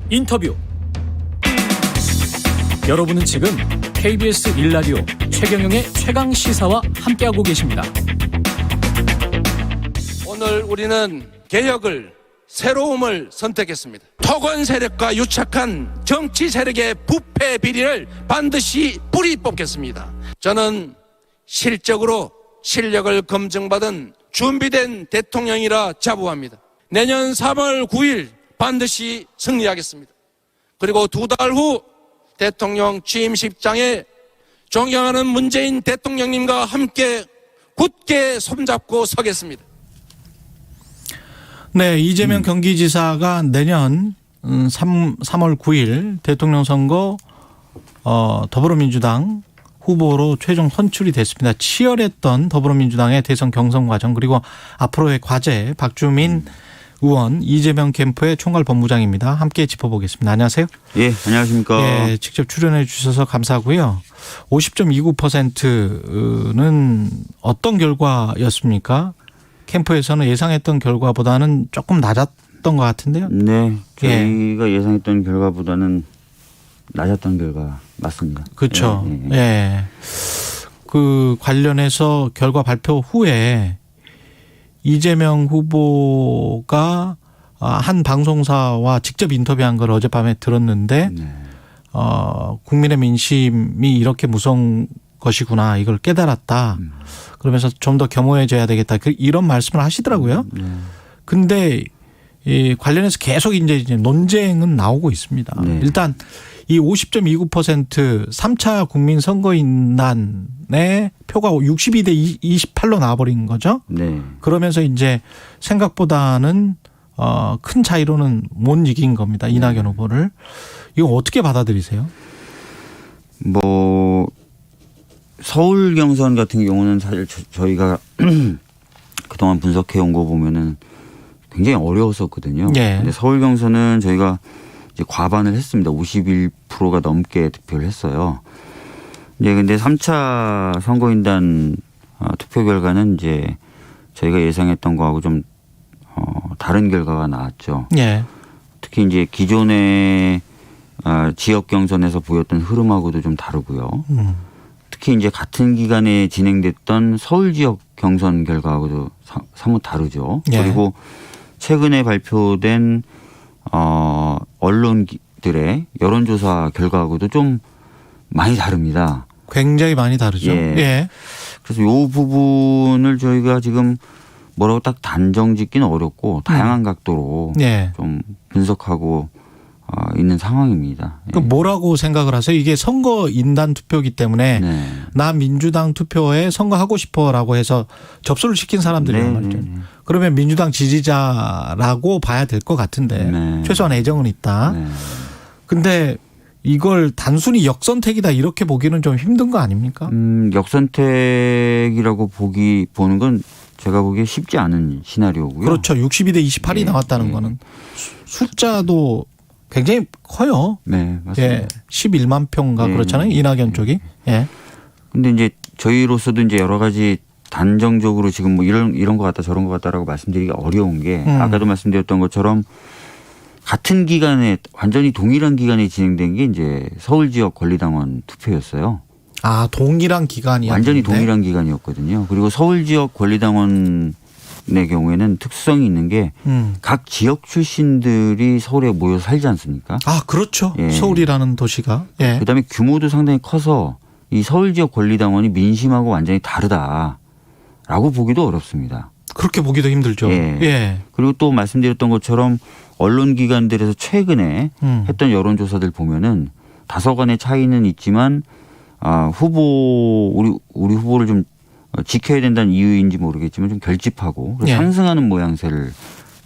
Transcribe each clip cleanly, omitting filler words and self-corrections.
인터뷰. 여러분은 지금 KBS 1라디오 최경영의 최강시사와 함께하고 계십니다. 오늘 우리는 개혁을, 새로움을 선택했습니다. 토건 세력과 유착한 정치 세력의 부패 비리를 반드시 뿌리 뽑겠습니다. 저는 실적으로 실력을 검증받은 준비된 대통령이라 자부합니다. 내년 3월 9일 반드시 승리하겠습니다. 그리고 2달 후 대통령 취임식장에 존경하는 문재인 대통령님과 함께 굳게 손잡고 서겠습니다. 네, 이재명 경기지사가 내년 3월 9일 대통령 선거 더불어민주당 후보로 최종 선출이 됐습니다. 치열했던 더불어민주당의 대선 경선 과정 그리고 앞으로의 과제 박주민 의원 이재명 캠프의 총괄 본부장입니다. 함께 짚어보겠습니다. 안녕하세요. 예, 안녕하십니까. 예, 직접 출연해 주셔서 감사하고요. 50.29%는 어떤 결과였습니까? 캠프에서는 예상했던 결과보다는 조금 낮았던 것 같은데요. 네, 저희가 예상했던 결과보다는 낮았던 결과 맞습니다. 그렇죠. 예. 예. 그 관련해서 결과 발표 후에 이재명 후보가 한 방송사와 직접 인터뷰한 걸 어젯밤에 들었는데 네. 국민의 민심이 이렇게 무서운 것이구나 이걸 깨달았다. 그러면서 좀 더 겸허해져야 되겠다. 이런 말씀을 하시더라고요. 근데 이 관련해서 계속 이제 논쟁은 나오고 있습니다. 네. 일단 이 50.29% 3차 국민선거인단의 표가 62대 28로 나와버린 거죠. 네. 그러면서 이제 생각보다는 큰 차이로는 못 이긴 겁니다. 이낙연 후보를. 이거 어떻게 받아들이세요? 뭐 서울 경선 같은 경우는 사실 저희가 그동안 분석해 온 거 보면은 굉장히 어려웠었거든요. 예. 근데 서울 경선은 저희가 이제 과반을 했습니다. 51%가 넘게 득표를 했어요. 이제 근데 3차 선거인단 투표 결과는 이제 저희가 예상했던 거하고 좀 다른 결과가 나왔죠. 예. 특히 이제 기존의 지역 경선에서 보였던 흐름하고도 좀 다르고요. 특히 이제 같은 기간에 진행됐던 서울 지역 경선 결과하고도 사뭇 다르죠. 예. 그리고 최근에 발표된 언론들의 여론조사 결과하고도 좀 많이 다릅니다. 굉장히 많이 다르죠. 예. 예. 그래서 이 부분을 저희가 지금 뭐라고 딱 단정 짓기는 어렵고 다양한 각도로 예. 좀 분석하고 있는 상황입니다. 예. 그럼 뭐라고 생각을 하세요? 이게 선거 인단 투표이기 때문에 네. 나 민주당 투표에 선거하고 싶어라고 해서 접수를 시킨 사람들이란 말이죠. 그러면 민주당 지지자라고 봐야 될 것 같은데 네. 최소한 애정은 있다. 네. 근데 이걸 단순히 역선택이다 이렇게 보기는 좀 힘든 거 아닙니까? 역선택이라고 보는 건 제가 보기에 쉽지 않은 시나리오고요. 그렇죠. 62대 28이 예, 나왔다는 예. 거는 숫자도 굉장히 커요. 네, 맞습니다. 예. 11만 표인가 예. 그렇잖아요. 이낙연 쪽이. 예. 근데 이제 저희로서도 이제 여러 가지 단정적으로 지금 뭐 이런 것 같다 저런 것 같다라고 말씀드리기가 어려운 게 아까도 말씀드렸던 것처럼 같은 기간에 완전히 동일한 기간에 진행된 게 이제 서울 지역 권리당원 투표였어요. 아, 동일한 기간이야. 완전히 동일한 기간이었거든요. 그리고 서울 지역 권리당원의 경우에는 특수성이 있는 게 각 지역 출신들이 서울에 모여 살지 않습니까? 아, 그렇죠. 예. 서울이라는 도시가. 예. 그다음에 규모도 상당히 커서 이 서울 지역 권리당원이 민심하고 완전히 다르다라고 보기도 어렵습니다. 그렇게 보기도 힘들죠. 예. 예. 그리고 또 말씀드렸던 것처럼 언론 기관들에서 최근에 했던 여론조사들 보면은 다소간의 차이는 있지만 우리 후보를 좀 지켜야 된다는 이유인지 모르겠지만 좀 결집하고 예. 상승하는 모양새를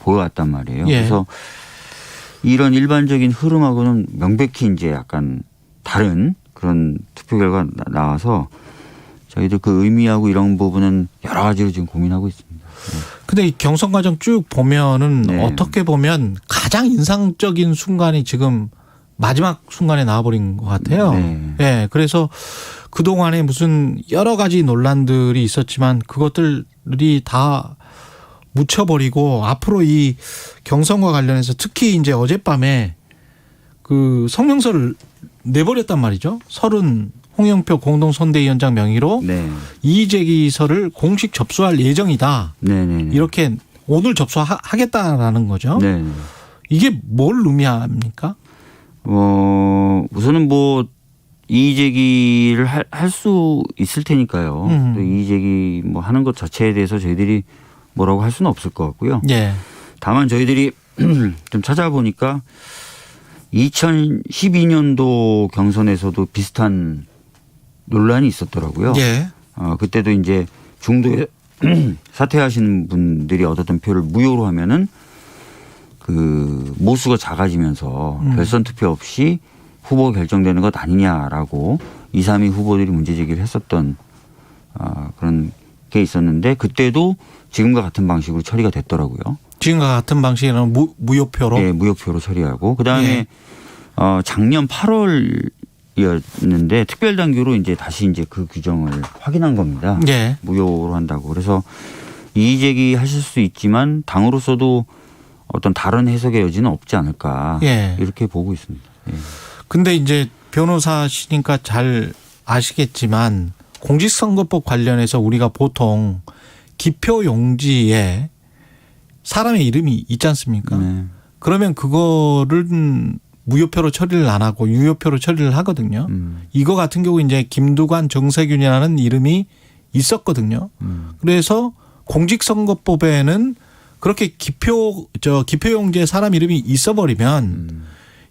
보여왔단 말이에요. 예. 그래서 이런 일반적인 흐름하고는 명백히 이제 약간 다른 그런 투표 결과 나와서 저희들 그 의미하고 이런 부분은 여러 가지로 지금 고민하고 있습니다. 근데 이 경선 과정 쭉 보면은 네. 어떻게 보면 가장 인상적인 순간이 지금 마지막 순간에 나와버린 것 같아요. 네. 예. 그래서 그동안에 무슨 여러 가지 논란들이 있었지만 그것들이 다 묻혀버리고 앞으로 이 경선과 관련해서 특히 이제 어젯밤에 그 성명서를 내버렸단 말이죠. 30 홍영표 공동선대위원장 명의로 네. 이의제기서를 공식 접수할 예정이다. 네네. 이렇게 오늘 접수하겠다라는 거죠. 네. 이게 뭘 의미합니까? 우선은 뭐 이의제기를 할 수 있을 테니까요. 또 이의제기 뭐 하는 것 자체에 대해서 저희들이 뭐라고 할 수는 없을 것 같고요. 예. 다만 저희들이 좀 찾아보니까 2012년도 경선에서도 비슷한 논란이 있었더라고요. 예. 그때도 이제 중도에 사퇴하시는 분들이 얻었던 표를 무효로 하면은 그 모수가 작아지면서 결선 투표 없이 후보가 결정되는 것 아니냐라고 2, 3위 후보들이 문제 제기를 했었던 그런 게 있었는데 그때도 지금과 같은 방식으로 처리가 됐더라고요. 지금과 같은 방식으로는 무효표로. 네, 무효표로 처리하고 그다음에 예. 작년 8월이었는데 특별 당규로 이제 다시 이제 그 규정을 확인한 겁니다. 예. 무효로 한다고. 그래서 이의 제기하실 수 있지만 당으로서도 어떤 다른 해석의 여지는 없지 않을까. 예. 이렇게 보고 있습니다. 예. 근데 이제 변호사시니까 잘 아시겠지만 공직선거법 관련해서 우리가 보통 기표 용지에 사람의 이름이 있지 않습니까? 네. 그러면 그거를 무효표로 처리를 안 하고 유효표로 처리를 하거든요. 이거 같은 경우 이제 김두관, 정세균이라는 이름이 있었거든요. 그래서 공직선거법에는 그렇게 기표용지에 사람 이름이 있어버리면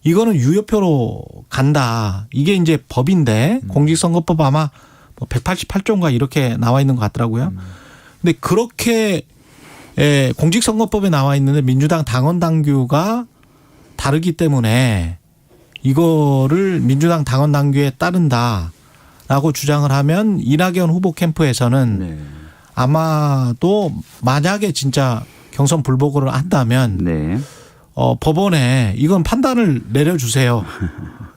이거는 유효표로 간다. 이게 이제 법인데 공직선거법 아마 뭐 188조인가 이렇게 나와 있는 것 같더라고요. 근데 그렇게 공직선거법에 나와 있는데 민주당 당원 당규가 다르기 때문에 이거를 민주당 당원 당규에 따른다라고 주장을 하면 이낙연 후보 캠프에서는 네. 아마도 만약에 진짜 경선 불복을 한다면 네. 법원에 이건 판단을 내려주세요.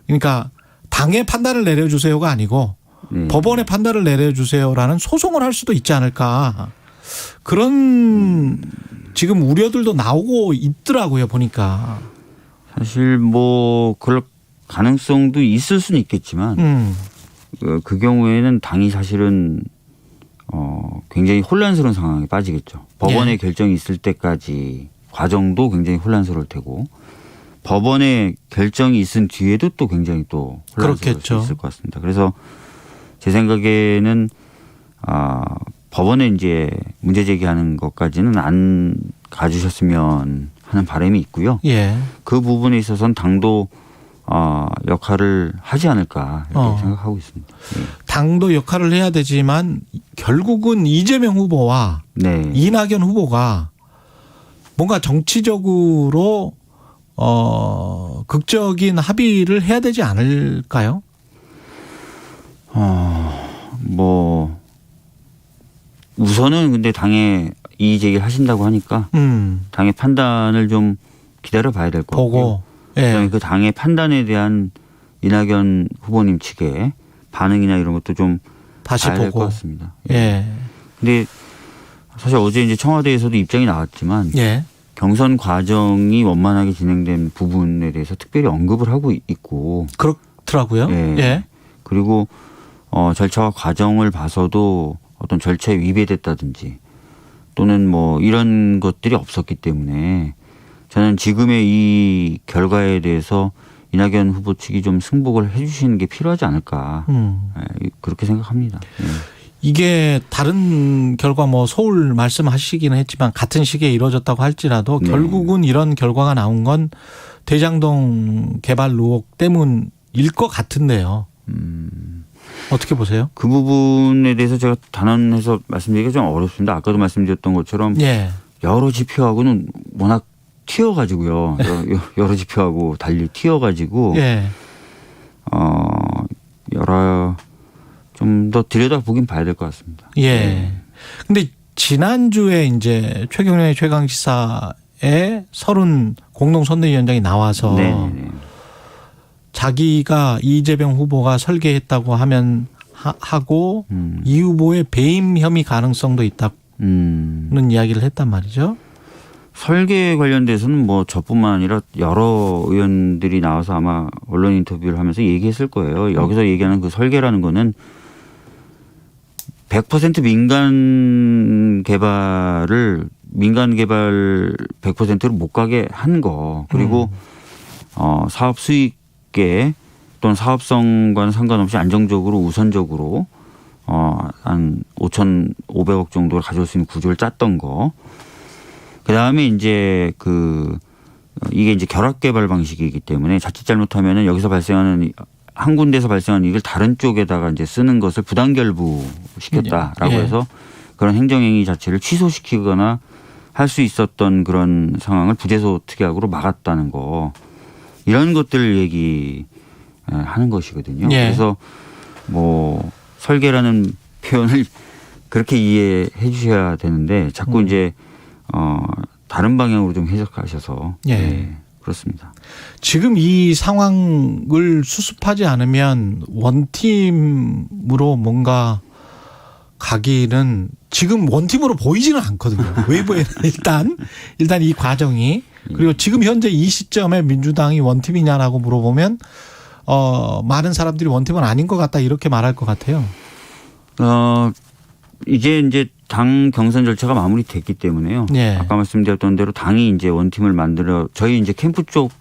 그러니까 당의 판단을 내려주세요가 아니고 네. 법원의 판단을 내려주세요라는 소송을 할 수도 있지 않을까. 그런 지금 우려들도 나오고 있더라고요. 보니까. 사실 뭐 그럴 가능성도 있을 수는 있겠지만 그 경우에는 당이 사실은 굉장히 혼란스러운 상황에 빠지겠죠. 법원의 예. 결정이 있을 때까지 과정도 굉장히 혼란스러울 테고 법원의 결정이 있은 뒤에도 또 굉장히 또 혼란스러울 그렇겠죠. 수 있을 것 같습니다. 그래서 제 생각에는 법원에 이제 문제 제기하는 것까지는 안 가주셨으면 하는 바람이 있고요. 예. 그 부분에 있어서는 당도 역할을 하지 않을까 이렇게 생각하고 있습니다. 네. 당도 역할을 해야 되지만 결국은 이재명 후보와 네. 이낙연 후보가 뭔가 정치적으로 극적인 합의를 해야 되지 않을까요? 뭐 우선은 근데 당에 이의 제기를 하신다고 하니까 당의 판단을 좀 기다려 봐야 될 것 같고요. 보고. 그다음에 예. 그 당의 판단에 대한 이낙연 후보님 측의 반응이나 이런 것도 좀 다시 봐야 될 것 보고. 같습니다. 예. 근데 사실 어제 이제 청와대에서도 입장이 나왔지만 예. 경선 과정이 원만하게 진행된 부분에 대해서 특별히 언급을 하고 있고 그렇더라고요. 예. 예. 그리고 절차와 과정을 봐서도 어떤 절차에 위배됐다든지 또는 뭐 이런 것들이 없었기 때문에 저는 지금의 이 결과에 대해서 이낙연 후보 측이 좀 승복을 해 주시는 게 필요하지 않을까 그렇게 생각합니다. 예. 이게 다른 결과 뭐 서울 말씀하시기는 했지만 같은 시기에 이루어졌다고 할지라도 네. 결국은 이런 결과가 나온 건 대장동 개발 의혹 때문일 것 같은데요. 어떻게 보세요? 그 부분에 대해서 제가 단언해서 말씀드리기가 좀 어렵습니다. 아까도 말씀드렸던 것처럼 예. 여러 지표하고는 워낙 튀어가지고요. 여러 지표하고 달리 튀어가지고 예. 여러 좀 더 들여다보긴 봐야 될 것 같습니다. 예. 근데 지난주에 이제 최경련의 최강시사에 30 공동선대위원장이 나와서 네네네. 자기가 이재명 후보가 설계했다고 하면 하고 이 후보의 배임 혐의 가능성도 있다는 이야기를 했단 말이죠. 설계 관련돼서는 뭐 저뿐만 아니라 여러 의원들이 나와서 아마 언론 인터뷰를 하면서 얘기했을 거예요. 여기서 얘기하는 그 설계라는 거는 100% 민간 개발 100%를 못 가게 한 거. 그리고 사업 수익계 또는 사업성과는 상관없이 안정적으로 우선적으로 한 5,500억 정도를 가져올 수 있는 구조를 짰던 거. 그다음에 이제 이게 이제 결합 개발 방식이기 때문에 자칫 잘못하면은 여기서 발생하는 한 군데에서 발생하는 이익을 다른 쪽에다가 이제 쓰는 것을 부당 결부시켰다라고 해서 그런 행정행위 자체를 취소시키거나 할 수 있었던 그런 상황을 부재소 특약으로 막았다는 거. 이런 것들을 얘기하는 것이거든요. 그래서 뭐 설계라는 표현을 그렇게 이해해 주셔야 되는데 자꾸 이제 다른 방향으로 좀 해석하셔서 그렇습니다. 지금 이 상황을 수습하지 않으면 원팀으로 뭔가 가기는 지금 원팀으로 보이지는 않거든요. 외부에는 일단 이 과정이 그리고 지금 현재 이 시점에 민주당이 원팀이냐라고 물어보면 많은 사람들이 원팀은 아닌 것 같다 이렇게 말할 것 같아요. 이제 당 경선 절차가 마무리됐기 때문에요. 아까 말씀드렸던 대로 당이 이제 원팀을 만들어 저희 이제 캠프 쪽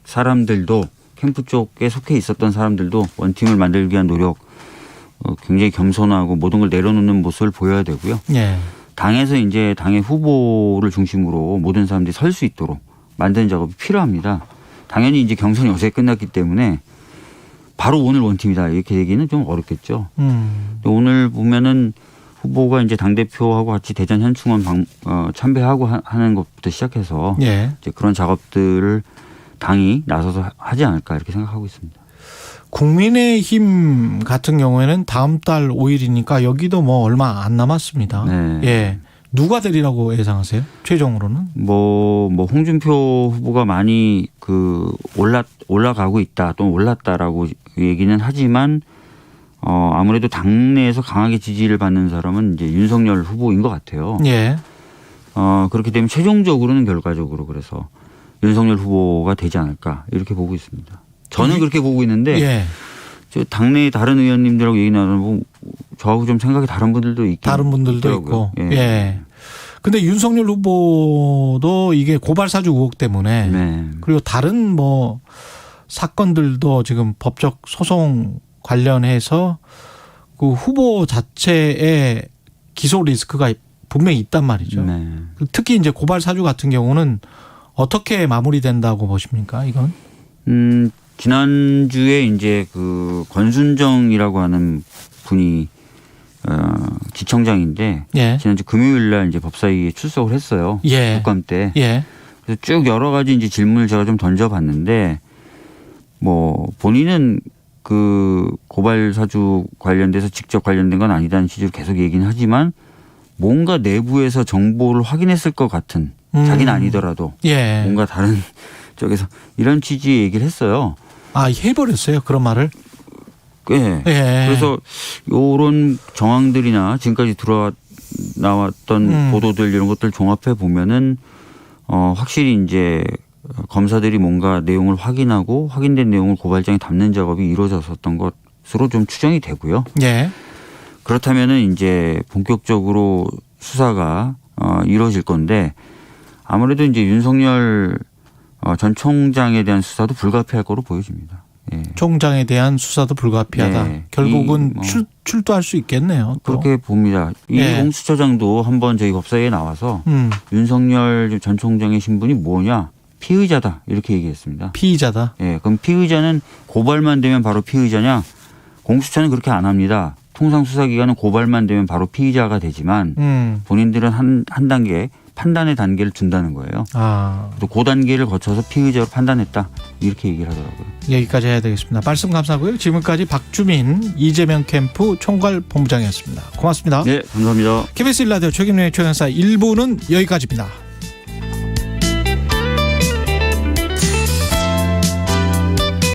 사람들도 캠프 쪽에 속해 있었던 사람들도 원팀을 만들기 위한 노력 굉장히 겸손하고 모든 걸 내려놓는 모습을 보여야 되고요. 당에서 이제 당의 후보를 중심으로 모든 사람들이 설 수 있도록 만드는 작업이 필요합니다. 당연히 이제 경선이 어제 끝났기 때문에 바로 오늘 원팀이다 이렇게 얘기는 좀 어렵겠죠. 오늘 보면은 후보가 이제 당대표하고 같이 대전 현충원 참배하고 하는 것부터 시작해서 이제 그런 작업들을 당이 나서서 하지 않을까 이렇게 생각하고 있습니다. 국민의힘 같은 경우에는 다음 달 5일이니까 여기도 뭐 얼마 안 남았습니다. 누가 되리라고 예상하세요? 최종으로는? 뭐 홍준표 후보가 많이 올라가고 있다 또는 올랐다라고 얘기는 하지만 아무래도 당내에서 강하게 지지를 받는 사람은 이제 윤석열 후보인 것 같아요. 그렇게 되면 최종적으로는 결과적으로 그래서 윤석열 후보가 되지 않을까 이렇게 보고 있습니다. 저는 그렇게 보고 있는데 저 당내 다른 의원님들하고 얘기 나누고 저하고 좀 생각이 다른 분들도 있고. 근데 윤석열 후보도 이게 고발 사주 의혹 때문에 그리고 다른 뭐 사건들도 지금 법적 소송 관련해서 그 후보 자체의 기소 리스크가 분명히 있단 말이죠. 특히 이제 고발 사주 같은 경우는 어떻게 마무리된다고 보십니까? 이건? 지난주에 이제 권순정이라고 하는 분이 지청장인데 지난주 금요일 날 이제 법사위에 출석을 했어요. 국감 때. 그래서 쭉 여러 가지 이제 질문을 제가 좀 던져봤는데 뭐 본인은 고발 사주 관련돼서 직접 관련된 건 아니다는 취지로 계속 얘기는 하지만 뭔가 내부에서 정보를 확인했을 것 같은 자기는 아니더라도 뭔가 다른 쪽에서 이런 취지의 얘기를 했어요. 해버렸어요 그런 말을? 그래서 이런 정황들이나 지금까지 나왔던 보도들 이런 것들 종합해 보면은 확실히 이제 검사들이 뭔가 내용을 확인하고 확인된 내용을 고발장에 담는 작업이 이루어졌었던 것으로 좀 추정이 되고요. 그렇다면은 이제 본격적으로 수사가 이루어질 건데 아무래도 이제 윤석열 전 총장에 대한 수사도 불가피할 거로 보여집니다. 총장에 대한 수사도 불가피하다. 결국은 출두할 수 있겠네요. 또. 그렇게 봅니다. 이 공수처장도 한번 저희 법사위에 나와서 윤석열 전 총장의 신분이 뭐냐? 피의자다 이렇게 얘기했습니다. 피의자다. 그럼 피의자는 고발만 되면 바로 피의자냐? 공수처는 그렇게 안 합니다. 통상 수사기관은 고발만 되면 바로 피의자가 되지만 본인들은 한 단계 판단의 단계를 둔다는 거예요. 또 그 단계를 거쳐서 피의자로 판단했다 이렇게 얘기를 하더라고요. 여기까지 해야 되겠습니다. 말씀 감사하고요. 지금까지 박주민 이재명 캠프 총괄본부장이었습니다. 고맙습니다. 네, 감사합니다. KBS 1라디오 최경영의 최강사 1부는 여기까지입니다.